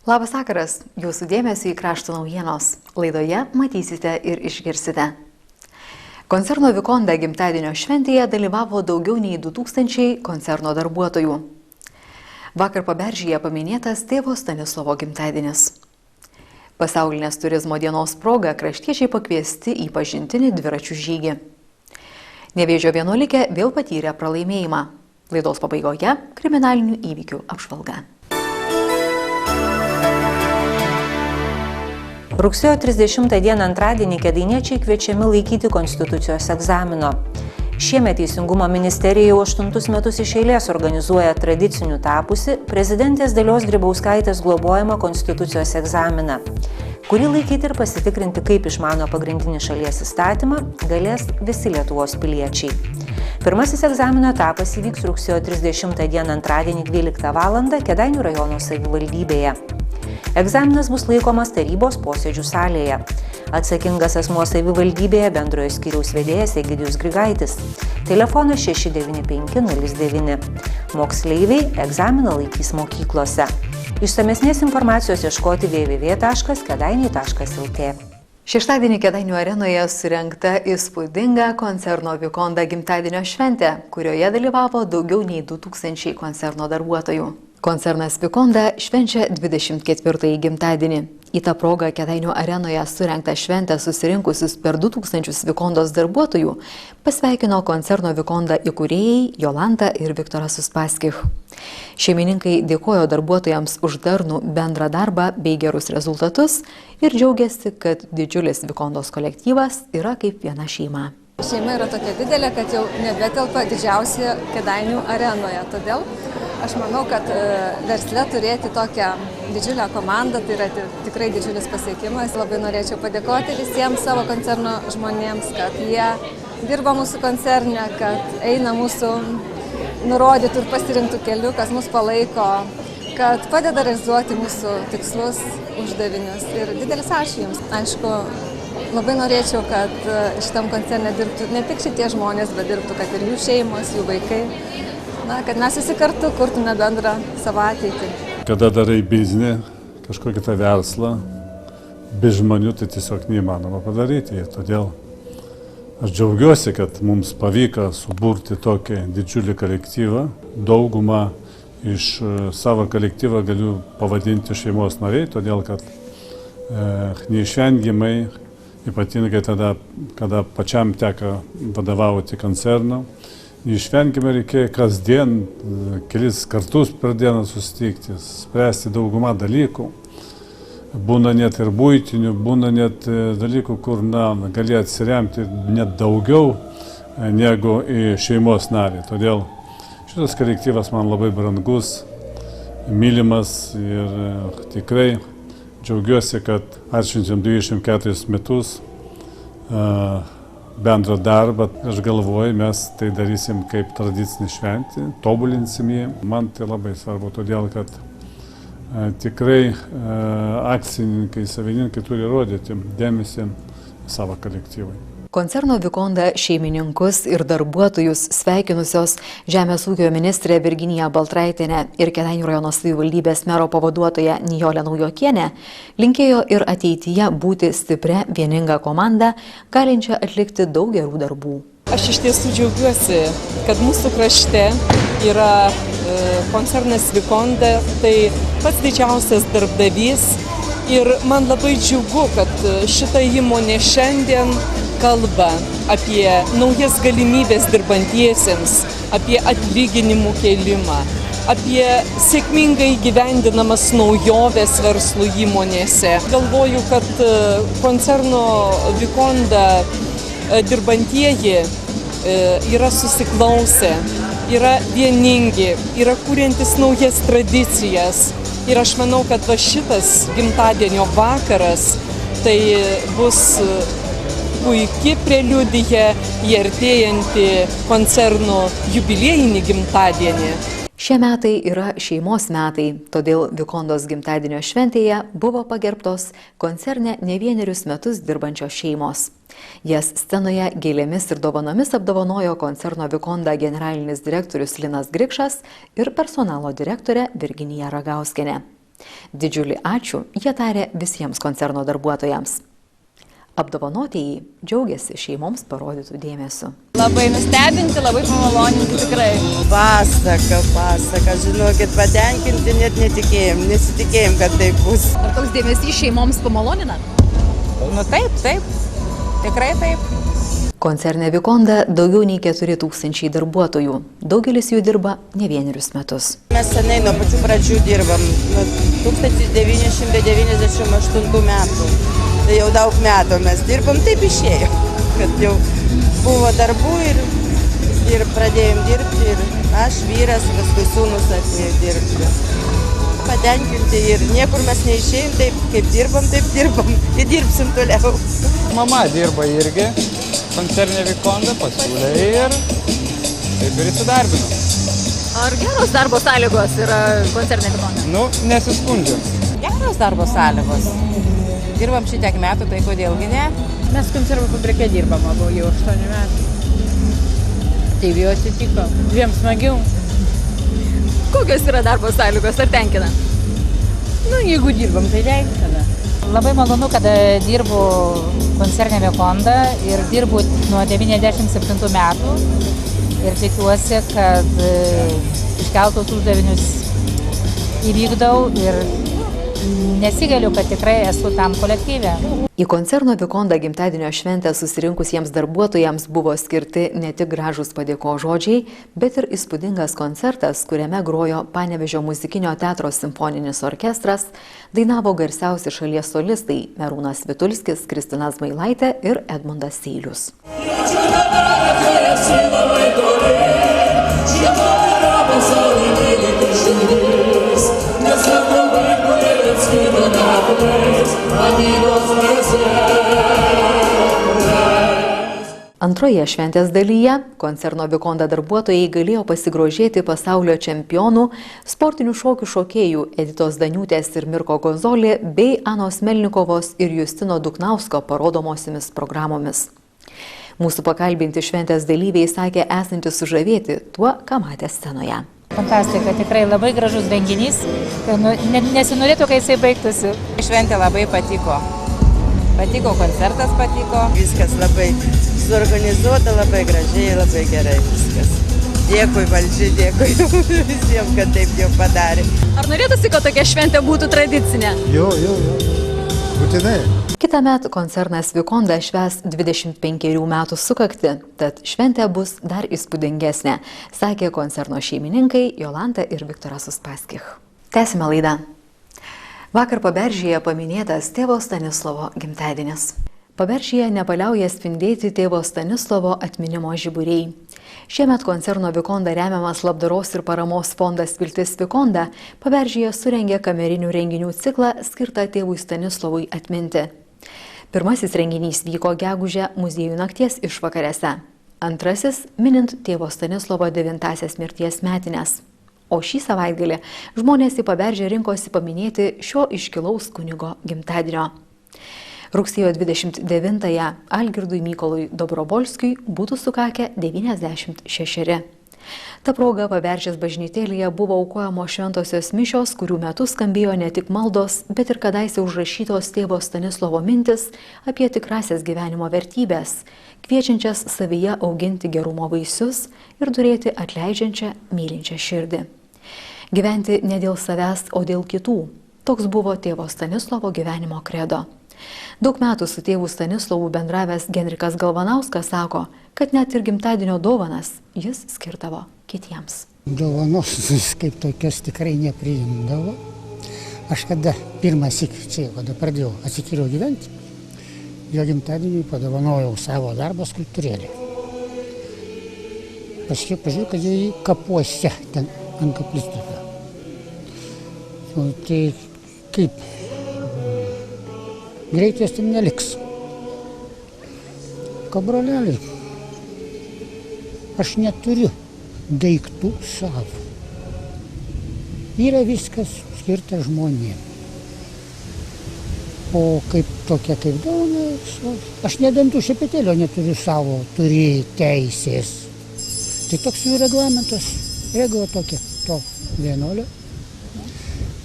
Labas vakaras, jūsų dėmesio į krašto naujienos. Laidoje matysite ir išgirsite. Koncerno Vikonda gimtadienio šventėje dalyvavo daugiau nei 2000 koncerno darbuotojų. Vakar Paberžyje paminėtas tėvo Stanislovo gimtadienis. Pasaulinės turizmo dienos proga kraštiečiai pakviesti į pažintinį dviračių žygį. Nevėžio vienuolikė vėl patyrė pralaimėjimą. Laidos pabaigoje kriminalinių įvykių apžvalga. Rugsėjo 30 dieną antradienį kėdainiečiai kviečiami laikyti konstitucijos egzamino. Šiemet Teisingumo ministerija jau 8 metus iš eilės organizuoja tradiciniu tapusi prezidentės Dalios Grybauskaitės globojamą konstitucijos egzaminą, kurį laikyti ir pasitikrinti, kaip išmano pagrindinį šalies įstatymą, galės visi Lietuvos piliečiai. Pirmasis egzamino etapas įvyks rugsėjo 30 dieną antradienį 12 val. Kėdainių rajono savivaldybėje. Egzaminas bus laikomas tarybos posėdžių salėje. Atsakingas asmuo savivaldybėje bendrojo skyriaus vedėjas Egidijus Grigaitis. Telefonas 69509. Moksleiviai egzaminą laikys mokyklose. Išsamesnės informacijos ieškoti www.kedainiai.lt. Šeštadienį Kėdainių arenoje surengta įspūdinga koncerno Vikonda gimtadienio šventė, kurioje dalyvavo daugiau nei 2000 koncerno darbuotojų. Koncernas Vikonda švenčia 24-ąjį gimtadienį. Į tą progą Kėdainių arenoje surengtą šventę susirinkusius per 2000 Vikondos darbuotojų pasveikino koncerno Vikonda įkūrėjai Jolanta ir Viktoras Uspaskich. Šeimininkai dėkojo darbuotojams už darnų bendrą darbą bei gerus rezultatus ir džiaugiasi, kad didžiulis Vikondos kolektyvas yra kaip viena šeima. Šeima yra tokia didelė, kad jau nebetelpa didžiausioje Kėdainių arenoje. Todėl aš manau, kad versle turėti tokią didžiulę komandą, tai yra tikrai didžiulis pasiekimas. Labai norėčiau padėkoti visiems savo koncerno žmonėms, kad jie dirba mūsų koncerne, kad eina mūsų nurodytų ir pasirinktų kelių, kas mus palaiko, kad padeda realizuoti mūsų tikslus, uždavinius. Ir didelis ačiū Jums. Aišku, labai norėčiau, kad šitam koncerne dirbtų ne tik šitie žmonės, bet dirbtų, kad ir jų šeimos, jų vaikai. Na, kad mes visi kartu kurtume bendrą savo ateitį. Kada darai biznį, kažkokį tą verslą, be žmonių tai tiesiog neįmanoma padaryti. Todėl aš džiaugiuosi, kad mums pavyko suburti tokį didžiulį kolektyvą. Daugumą iš savo kolektyvą galiu pavadinti šeimos nariai, todėl kad neišvengiamai, ypatingai tada, kada pačiam teko vadovauti koncerną, neišvengiamai reikėjo kasdien, kelis kartus per dieną susitikti, spręsti daugumą dalykų. Būna net ir buitinių, būna net dalykų, kur gali atsiremti net daugiau negu į šeimos narį. Todėl šitas kolektyvas man labai brangus, mylimas ir tikrai džiaugiuosi, kad atšvenčiam 24 metus bendrą darbą. Aš galvoju, mes tai darysim kaip tradicinį šventį, tobulinsim jį. Man tai labai svarbu, todėl kad tikrai akcininkai, savininkai turi rodyti dėmesį savo kolektyvui. Koncerno Vikonda šeimininkus ir darbuotojus sveikinusios Žemės ūkio ministrė Virginija Baltraitienė ir Kėdainių rajono savivaldybės mero pavaduotoja Nijolė Naujokienė linkėjo ir ateityje būti stipria, vieninga komanda, galinčia atlikti daug gerų darbų. Aš iš tiesų džiaugiuosi, kad mūsų krašte yra koncernas Vikonda, tai pats didžiausias darbdavys ir man labai džiugu, kad šita įmonė šiandien kalba apie naujas galimybės dirbantiesiems, apie atlyginimų kėlimą, apie sėkmingai įgyvendinamas naujoves verslo įmonėse. Galvoju, kad koncerno Vikonda dirbantieji yra susiklausę, yra vieningi, yra kuriantis naujas tradicijas. Ir aš manau, kad va šitas gimtadienio vakaras tai bus puikiai preliudija į artėjantį koncerno jubiliejinį gimtadienį. Šie metai yra šeimos metai, todėl Vikondos gimtadienio šventėje buvo pagerbtos koncerne ne vienerius metus dirbančios šeimos. Jas scenoje gėlėmis ir dovanomis apdovanojo koncerno Vikonda generalinis direktorius Linas Grikšas ir personalo direktorė Virginija Ragauskienė. Didžiulį ačiū jie tarė visiems koncerno darbuotojams. Apdovanotieji džiaugiasi šeimoms parodytų dėmesiu. Labai nustebinti, labai pamaloninti tikrai. Pasaka, žinokit, patenkinti net nesitikėjom, kad taip bus. Ar toks dėmesys šeimoms pamalonina? Nu taip, tikrai taip. Koncerne Vikonda daugiau nei 4000 darbuotojų. Daugelis jų dirba ne vienerius metus. Mes seniai nuo pačių pradžių dirbam, nuo 1998 metų. Tai jau daug metų mes dirbam, taip išėjo, kad jau buvo darbų ir pradėjom dirbti ir aš, vyras, paskui sūnus atėjo dirbti. Patenkinti ir niekur mes neišėjom, taip kaip dirbam ir dirbsim toliau. Mama dirba irgi, koncerne Vikonda pasiūlė ir taip ir įsidarbino. Ar geros darbo sąlygos yra koncerne Vikonda? Nesiskundžiu. Geros darbo sąlygos. Dirbam šitiek metų, tai kodėlgi ne? Mes konservų fabrike dirbam, jau 8 metų. Taip jau atsitiko. Dviem smagiau. Kokios yra darbo sąlygos, ar tenkina? Jeigu dirbam, tai tenkina. Labai malonu, kad dirbu koncerne Vikonda ir dirbu nuo 97 metų ir tikiuosi, kad iškeltus uždavinius įvykdau ir nesigaliu, kad tikrai esu tam kolektyve. Į koncerno Vikonda gimtadienio šventę susirinkusiems darbuotojams buvo skirti ne tik gražūs padėkos žodžiai, bet ir įspūdingas koncertas, kuriame grojo Panevėžio muzikinio teatro simfoninis orkestras, dainavo garsiausi šalies solistai Merūnas Vitulskis, Kristina Zmailaitė ir Edmundas Seilius. Antroje šventės dalyje koncerno Vikonda darbuotojai galėjo pasigrožėti pasaulio čempionų, sportinių šokių šokėjų Editos Daniūtės ir Mirko Gozolė bei Anos Melnikovos ir Justino Duknausko parodomosiomis programomis. Mūsų pakalbinti šventės dalyviai sakė esantis sužavėti tuo, ką matė scenoje. Fantastika, tikrai labai gražus renginys. Nesinorėtų, kai jisai baigtųsi. Šventė labai patiko. Koncertas patiko. Viskas labai suorganizuota, labai gražiai, labai gerai viskas. Dėkui valdžiai, dėkui visiems, kad taip jau padarė. Ar norėtųsi, kad tokia šventė būtų tradicinė? Jo, būtinai. Kitąmet koncernas Vikonda švęs 25 metų sukaktį, tad šventė bus dar įspūdingesnė, sakė koncerno šeimininkai Jolanta ir Viktoras Uspaskich. Tęsime laidą. Vakar Paberžyje paminėtas tėvo Stanislovo gimtadienis. Paberžyje nepaliauja spindėti tėvo Stanislovo atminimo žiburiai. Šiemet koncerno Vikonda remiamas labdaros ir paramos fondas Viltis Vikonda Paberžyje surengė kamerinių renginių ciklą skirtą tėvui Stanislovui atminti. Pirmasis renginys vyko gegužę muziejų nakties išvakarėse. Antrasis minint tėvo Stanislovo 9-asias mirties metines. O šį savaitgalį žmonės į Paberžę rinkosi paminėti šio iškilaus kunigo gimtadienio. Rugsėjo 29-ąją Algirdui Mykolui Dobrovolskiui būtų sukakę 96. Ta proga Paberžės bažnytėlėje buvo aukojamos šventosios mišios, kurių metu skambėjo ne tik maldos, bet ir kadaise užrašytos tėvo Stanislovo mintis apie tikrasias gyvenimo vertybės, kviečiančias savyje auginti gerumo vaisius ir turėti atleidžiančią, mylinčią širdį. Gyventi ne dėl savęs, o dėl kitų. Toks buvo tėvo Stanislovo gyvenimo kredo. Daug metų su tėvu Stanislovu bendravęs Genrikas Galvanauskas sako, kad net ir gimtadienio dovanas jis skirdavo kitiems. Dovanos kaip tokios tikrai nepriimdavo. Aš kada pirmąsyk čia, kada pradėjau atsikėliau gyventi, jo gimtadienį padovanojau savo darbo skulptūrėlį. Paskui pažiūrėjau, kad jie kapuose ten ant koplytstulpio. Tai kaip greitai jos ten neliks. Kabrolelį, aš neturiu daiktų savo. Yra viskas skirta žmonėm. O kaip tokia kaip dovana, aš ne dantų šepetėlio neturiu savo, turi teisės. Tai toks jų reglamentas, regla tokia, to vienuolio.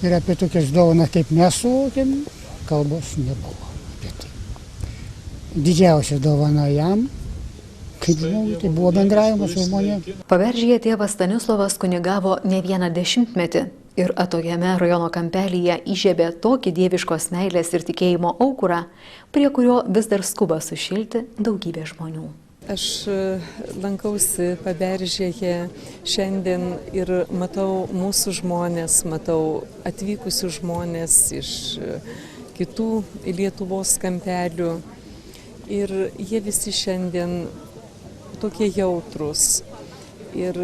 Ir apie tokias dovanas, kaip mes suvokėm, kalbos nebuvo apie tai. Didžiausia dovana jam, kaip žmogui, tai buvo bendravimas su žmonėmis. Paberžyje tėvas Stanislovas kunigavo ne vieną dešimtmetį ir atokiame rajono kampelyje įžiebė tokį dieviškos meilės ir tikėjimo aukurą, prie kurio vis dar skuba sušilti daugybė žmonių. Aš lankausi Paberžėje šiandien ir matau mūsų žmonės, matau atvykusius žmonės iš kitų Lietuvos kampelių ir jie visi šiandien tokie jautrus. Ir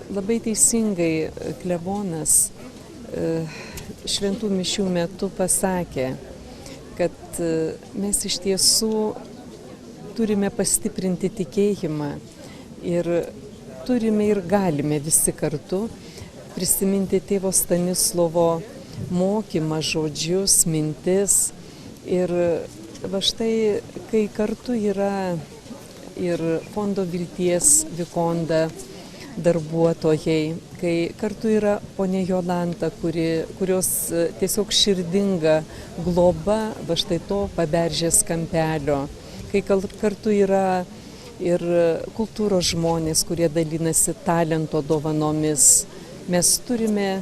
labai teisingai klebonas šventų mišių metu pasakė, kad mes iš tiesų turime pastiprinti tikėjimą ir turime ir galime visi kartu prisiminti tėvo Stanislovo mokymą, žodžius, mintis. Ir va štai, kai kartu yra ir Fondo Vilties Vikonda darbuotojai, kai kartu yra ponė Jolanta, kurios tiesiog širdinga globa va štai to Paberžės kampelio, kai kartu yra ir kultūros žmonės, kurie dalinasi talento dovanomis, mes turime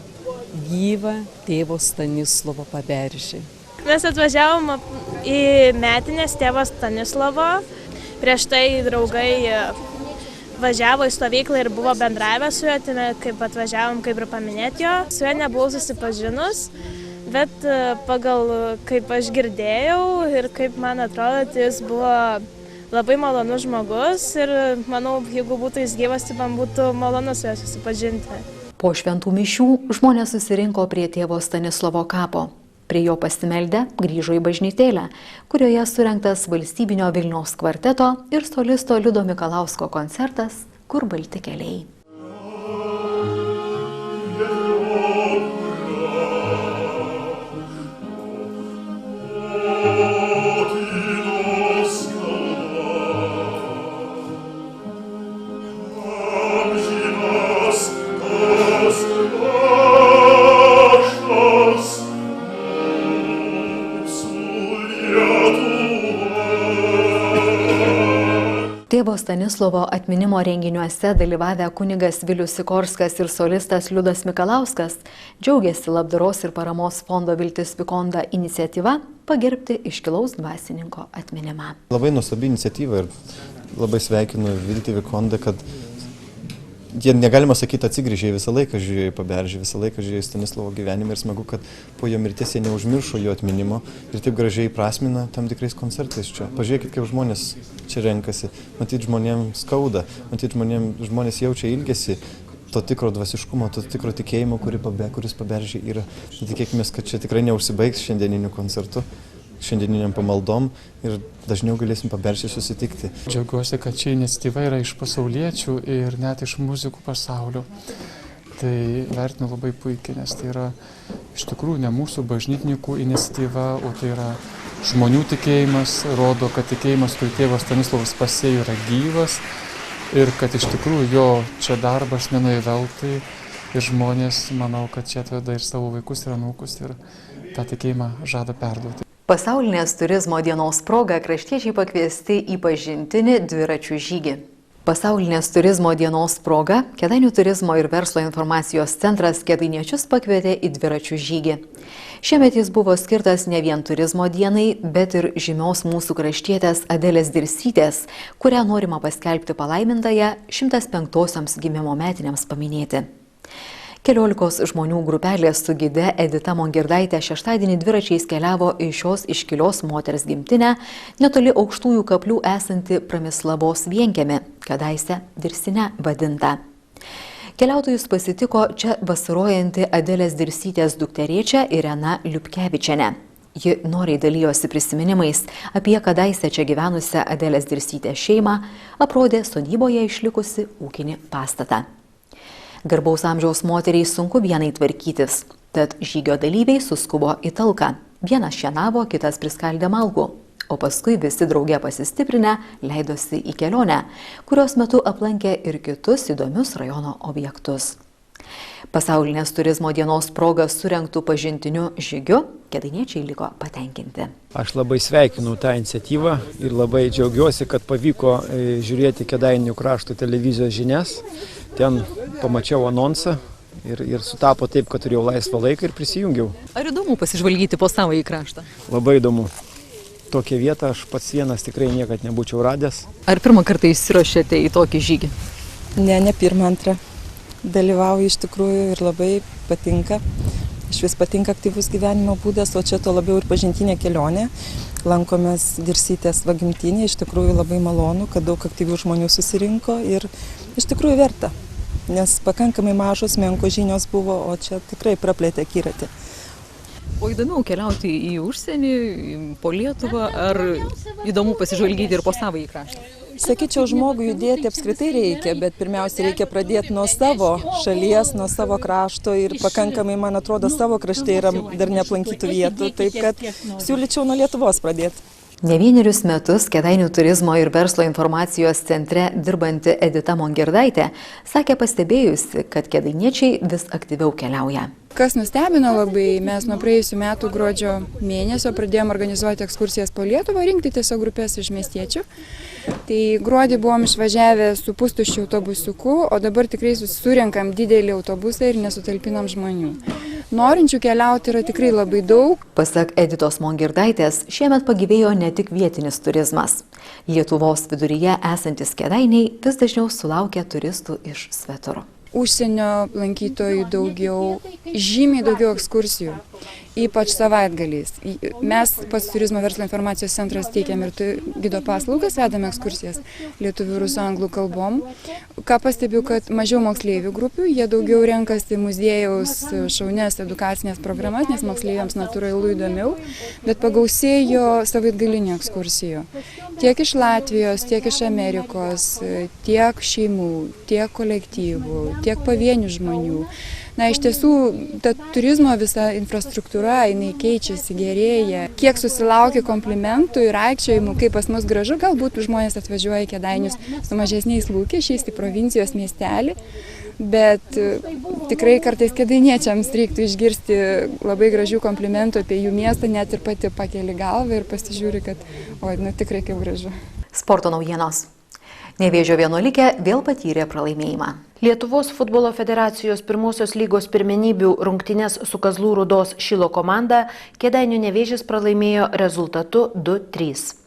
gyvą tėvo Stanislovo Paberžį. Mes atvažiavom į metinės tėvo Stanislovo, prieš tai draugai važiavo į stovyklą ir buvo bendravę su juo, kaip atvažiavom, kaip ir paminėti jo. Su juo nebuvau susipažinus, bet pagal kaip aš girdėjau ir kaip man atrodo, jis buvo labai malonus žmogus ir manau, jeigu būtų jis gyvas, tai man būtų malonu su juo susipažinti. Po šventų mišių žmonės susirinko prie tėvo Stanislovo kapo. Prie jo pasimeldę grįžo į bažnytėlę, kurioje surengtas valstybinio Vilniaus kvarteto ir solisto Liudo Mikalausko koncertas Kur balti keliai. Tėvo Stanislovo atminimo renginiuose dalyvavę kunigas Vilius Sikorskas ir solistas Liudas Mikalauskas džiaugiasi labdaros ir paramos Fondo Viltis Vikonda iniciatyva pagerbti iškilaus dvasininko atminimą. Labai nuostabi iniciatyva ir labai sveikinu Viltį Vikondą, kad jie, negalima sakyti, atsigrįžė, visą laiką žiūrėjo į Paberžį, visą laiką žiūrėjo į Stanislovo gyvenimą ir smagu, kad po jo mirties jie neužmiršo jo atminimo ir taip gražiai prasmina tam tikrais koncertais čia. Pažiūrėkit, kaip žmonės čia renkasi, matyt žmonėms skauda, matyt žmonės jaučia ilgesį to tikro dvasiškumo, to tikro tikėjimo, kuris Paberžį yra. Tikėkime, kad čia tikrai neužsibaigs šiandieniniu koncertu, šiandieniniam pamaldom ir dažniau galėsim Paberžį susitikti. Džiaugiuosi, kad ši iniciatyva yra iš pasauliečių ir net iš muzikų pasaulio. Tai vertinu labai puikiai, nes tai yra iš tikrųjų ne mūsų bažnytininkų iniciatyva, o tai yra žmonių tikėjimas, rodo, kad tikėjimas, kurį tėvas Stanislovas pasėjo, yra gyvas ir kad iš tikrųjų jo čia darbas nenuėjo veltui ir žmonės, manau, kad čia atveda ir savo vaikus ir anūkus ir tą tikėjimą žada perduoti. Pasaulinės turizmo dienos proga kraštiečiai pakviesti į pažintinį dviračių žygį. Pasaulinės turizmo dienos proga Kėdainių turizmo ir verslo informacijos centras kėdainiečius pakvietė į dviračių žygį. Šiemet jis buvo skirtas ne vien turizmo dienai, bet ir žymios mūsų kraštietės Adelės Dirsytės, kurią norima paskelbti palaimintąją 105-osioms gimimo metinėms paminėti. 14 žmonių grupelė su gide Edita Mongirdaitė šeštadienį dviračiais keliavo į šios iškilios moters gimtinę, netoli Aukštųjų kaplių esanti Pramislavos vienkiemį, kadaise Dirsine vadinta. Keliautojus pasitiko čia vasarojanti Adelės Dirsytės dukterėčia Irena Liupkevičienė. Ji noriai dalijosi prisiminimais apie kadaise čia gyvenusią Adelės Dirsytės šeimą, aprodė sodyboje išlikusi ūkinį pastatą. Garbaus amžiaus moteriai sunku vienai tvarkytis, tad žygio dalyviai suskubo į talką. Vienas šienavo, kitas priskaldė malkų, o paskui visi drauge pasistiprinę leidosi į kelionę, kurios metu aplankė ir kitus įdomius rajono objektus. Pasaulinės turizmo dienos proga surengtų pažintiniu žygiu kėdainiečiai liko patenkinti. Aš labai sveikinu tą iniciatyvą ir labai džiaugiuosi, kad pavyko žiūrėti Kėdainių krašto televizijos žinias. Ten pamačiau anonsą ir sutapo taip, kad turėjau laisvą laiką ir prisijungiau. Ar įdomu pasižvalgyti po savąjį kraštą? Labai įdomu. Tokią vietą aš pats vienas tikrai niekad nebūčiau radęs. Ar pirmą kartą įsiruošėte į tokį žygį? Ne pirmą, antrą. Dalyvauju iš tikrųjų ir labai patinka. Iš vis patinka aktyvus gyvenimo būdas, o čia to labiau ir pažintinė kelionė. Lankomės Dirsytės vagimtinė, iš tikrųjų labai malonu, kad daug aktyvių žmonių susirinko ir iš tikrųjų verta. Nes pakankamai mažos, menko žinios buvo, o čia tikrai praplėtė akiratį. O įdomiau keliauti į užsienį, po Lietuvą, ar įdomu pasižvalgyti ir po savąjį kraštą? Sakyčiau, žmogui judėti apskritai reikia, bet pirmiausia reikia pradėti nuo savo šalies, nuo savo krašto ir pakankamai, man atrodo, savo krašte yra dar neaplankytų vietų, taip kad siūlyčiau nuo Lietuvos pradėti. Ne vienerius metus Kėdainių turizmo ir verslo informacijos centre dirbanti Edita Mongirdaitė sakė pastebėjusi, kad kėdainiečiai vis aktyviau keliauja. Kas nustebino labai, mes nuo praėjusių metų gruodžio mėnesio pradėjome organizuoti ekskursijas po Lietuvą, rinkti tiesiog grupės iš miestiečių. Tai gruodį buvom išvažiavę su pustuščiu autobusiuku, o dabar tikrai surinkam didelį autobusą ir nesutalpinam žmonių. Norinčių keliauti yra tikrai labai daug. Pasak Editos Mongirdaitės, šiemet pagyvėjo ne tik vietinis turizmas. Lietuvos viduryje esantis Kėdainiai vis dažniau sulaukia turistų iš svetur. Užsienio lankytojų daugiau, žymiai daugiau ekskursijų, ypač savaitgaliais. Mes pats Turizmo verslo informacijos centras teikiam ir gido paslaugas, vedame ekskursijas lietuvių, rusų, anglų kalbom. Ką pastebiu, kad mažiau moksleivių grupių, jie daugiau renkasi muziejaus šaunias edukacinės programas, nes moksleiviams natūralu įdomiau, bet pagausėjo savaitgalinių ekskursijų. Tiek iš Latvijos, tiek iš Amerikos, tiek šeimų, tiek kolektyvų, tiek pavienių žmonių. Na, iš tiesų, ta turizmo visa infrastruktūra, jinai keičiasi, gerėja. Kiek susilaukia komplimentų ir aikčiojimų, kaip pas mus gražu, galbūt žmonės atvažiuoja į Kėdainius su mažesniais lūkesčiais į provincijos miestelį, bet tikrai kartais kėdainiečiams reiktų išgirsti labai gražių komplimentų apie jų miestą, net ir pati pakeli galvą ir pasižiūri, kad, tikrai kaip gražu. Sporto naujienos. Nevėžio Vienuolikė vėl patyrė pralaimėjimą. Lietuvos futbolo federacijos pirmosios lygos pirmenybių rungtynes su Kazlų Rūdos Šilo komanda Kėdainių Nevėžis pralaimėjo rezultatu 2-3.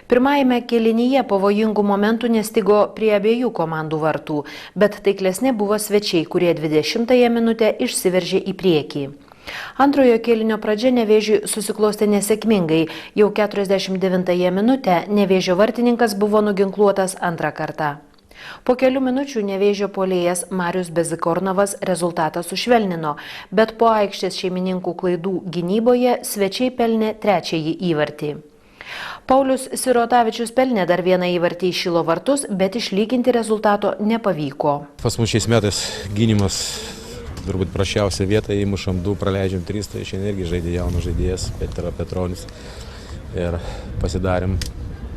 Pirmajame kėlinyje pavojingų momentų nestigo prie abiejų komandų vartų, bet taiklesni buvo svečiai, kurie 20-ąją minutę išsiveržė į priekį. Antrojo kėlinio pradžia Nevėžiui susiklostė nesėkmingai. Jau 49-ąją minutę Nevėžio vartininkas buvo nuginkluotas antrą kartą. Po kelių minučių Nevėžio puolėjas Marius Bezikornovas rezultatą sušvelnino, bet po aikštės šeimininkų klaidų gynyboje svečiai pelnė trečiąjį įvartį. Paulius Sirotavičius pelnė dar vieną įvartį į Šilo vartus, bet išlyginti rezultato nepavyko. Pas mus šiais metais gynimas turbūt prašiausia vieta, įmušam 2, praleidžiam 3, tai šiandien irgi žaidė jaunas žaidėjas, Petronis. Ir pasidarėm,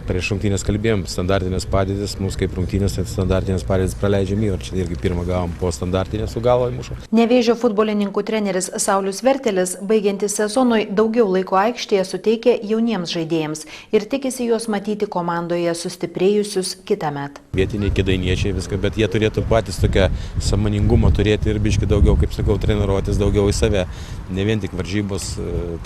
prieš rungtynės kalbėjom, standartinės padėtis, mūsų kaip rungtynės, tai standartinės padėtis praleidžiam įvarčių, irgi pirmą gavom po standartinės su galvo įmušo. Nevėžio futbolininkų treneris Saulius Vertelis, baigiantis sezonui, daugiau laiko aikštėje suteikė jauniems žaidėjams ir tikisi juos matyti komandoje sustiprėjusius kitąmet. Vietiniai kėdainiečiai viską, bet jie turėtų patys tokią sąmoningumą turėti ir biški daugiau, kaip sakau, treniruotis daugiau į save. Ne vien tik varžybos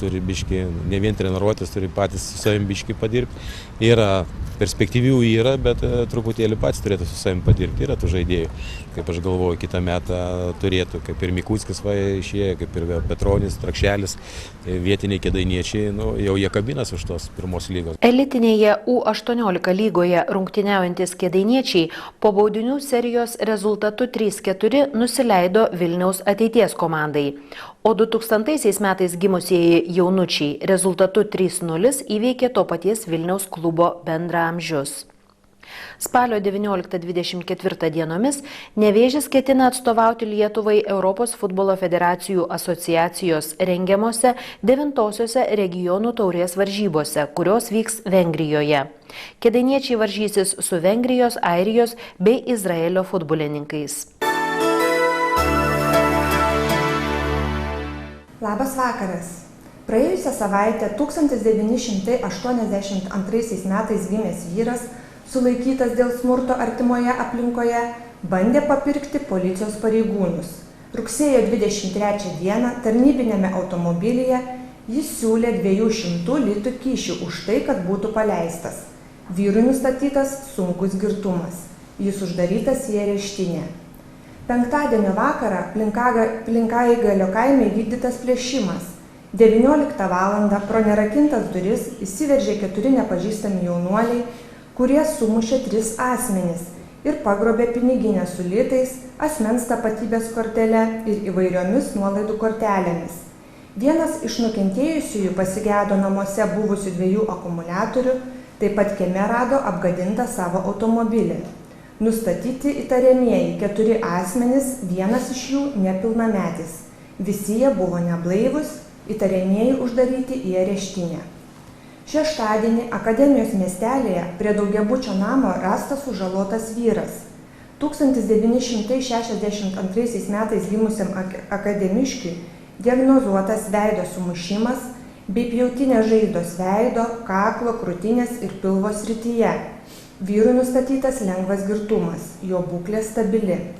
turi biški, ne vien treniruotis, turi patys su savim biški padirbti. Yra perspektyvių bet truputėlį pats turėtų su savim padirbti. Yra tų žaidėjų, kaip aš galvoju, kitą metą turėtų, kaip ir Mikuckis išėjo, kaip ir Petronis, Trakšelis, vietiniai kėdainiečiai, jau jie kabinas už tos pirmos lygos. Elitinėje U18 lygoje rungtyniaujantis kėdainiečiai po baudinių serijos rezultatu 3-4 nusileido Vilniaus Ateities komandai, o 2000 metais gimusieji jaunučiai rezultatu 3-0 įveikė to paties Vilniaus klubo bendraamžius. Spalio 19-24 dienomis Nevėžis ketina atstovauti Lietuvai Europos futbolo federacijų asociacijos rengiamose 9-osiose regionų taurės varžybose, kurios vyks Vengrijoje. Kėdainiečiai varžysis su Vengrijos, Airijos bei Izraelio futbolininkais. Labas vakaras. Praėjusią savaitę 1982 metais gimęs vyras, sulaikytas dėl smurto artimoje aplinkoje, bandė papirkti policijos pareigūnus. Rugsėjo 23 dieną tarnybinėme automobilyje jis siūlė 200 litų kyšių už tai, kad būtų paleistas. Vyrui nustatytas sunkus girtumas. Jis uždarytas į areštinę. Penktadienio vakarą Plinkaigalio kaime įvykdytas plėšimas. 19 valandą pro nerakintas duris įsiveržė 4 nepažįstami jaunuoliai, kurie sumušė 3 asmenis ir pagrobė piniginę su litais, asmens tapatybės kortele ir įvairiomis nuolaidų kortelėmis. Vienas iš nukentėjusiųjų pasigedo namuose buvusių 2 akumuliatorių, taip pat kieme rado apgadintą savo automobilį. Nustatyti įtariamieji 4 asmenys, vienas iš jų nepilnametis. Visi jie buvo neblaivūs, įtariamieji uždaryti į areštinę. Šeštadienį Akademijos miestelėje prie daugiabučio namo rastas sužalotas vyras. 1962 metais gimusiam akademiškiui diagnozuotas veido sumušimas bei pjautinės žaizdos veido, kaklo, krūtinės ir pilvo srityje. Vyrui nustatytas lengvas girtumas, jo būklė stabili.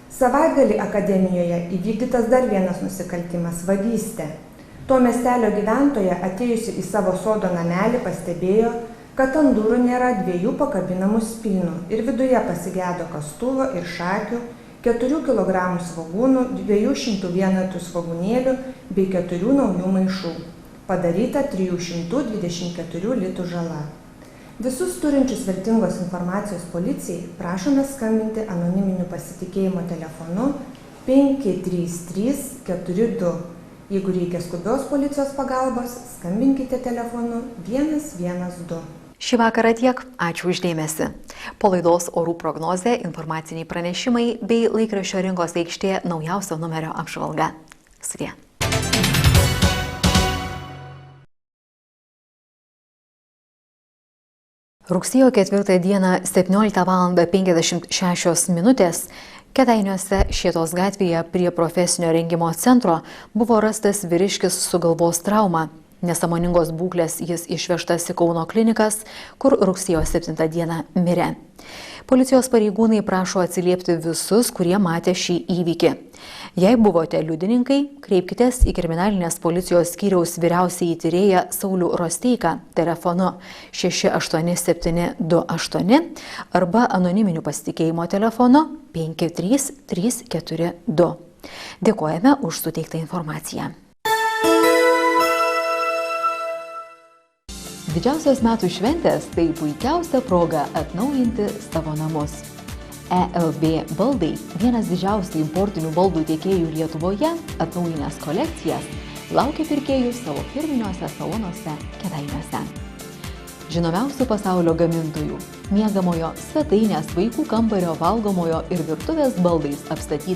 Savaitgalį Akademijoje įvykdytas dar vienas nusikaltimas – vagystė. To miestelio gyventoja atėjusi į savo sodo namelį pastebėjo, kad ant durų nėra 2 pakabinamų spynų ir viduje pasigedo kastuvo ir šakių, 4 kg svogūnų, 200 vienetų svogūnėlių bei 4 naujų maišų. Padaryta 324 litų žala. Visus turinčius vertingos informacijos policijai prašome skambinti anoniminiu pasitikėjimo telefonu 53342. Jeigu reikia skubios policijos pagalbos, skambinkite telefonu 112. Šį vakarą tiek. Ačiū uždėmesi. Po laidos orų prognozė, informaciniai pranešimai bei laikraščio Rinkos aikštė naujausio numerio apžvalga. Sudie. Rugsėjo 4 dieną 17:56 minutės Kėdainiuose Šėtos gatvėje prie profesinio rengimo centro buvo rastas vyriškis su galvos trauma. Nesąmoningos būklės jis išvežtas į Kauno klinikas, kur rugsėjo 7 dieną mirė. Policijos pareigūnai prašo atsiliepti visus, kurie matė šį įvykį. Jei buvote liudininkai, kreipkitės į kriminalinės policijos skyriaus vyriausiąjį tyrėją Saulių Rosteiką telefonu 68728 arba anoniminiu pasitikėjimo telefonu 53342. Dėkojame už suteiktą informaciją. Didžiausios metų šventės tai puikiausia proga atnaujinti savo namus. ELB baldai, vienas didžiausių importinių baldų tiekėjų Lietuvoje, atnaujinęs kolekcijas, laukia pirkėjų savo firminiuose salonuose Kėdainiuose. Žinomiausių pasaulio gamintojų, miegamojo, svetainės, vaikų kambario, valgomojo ir virtuvės baldais apstatyta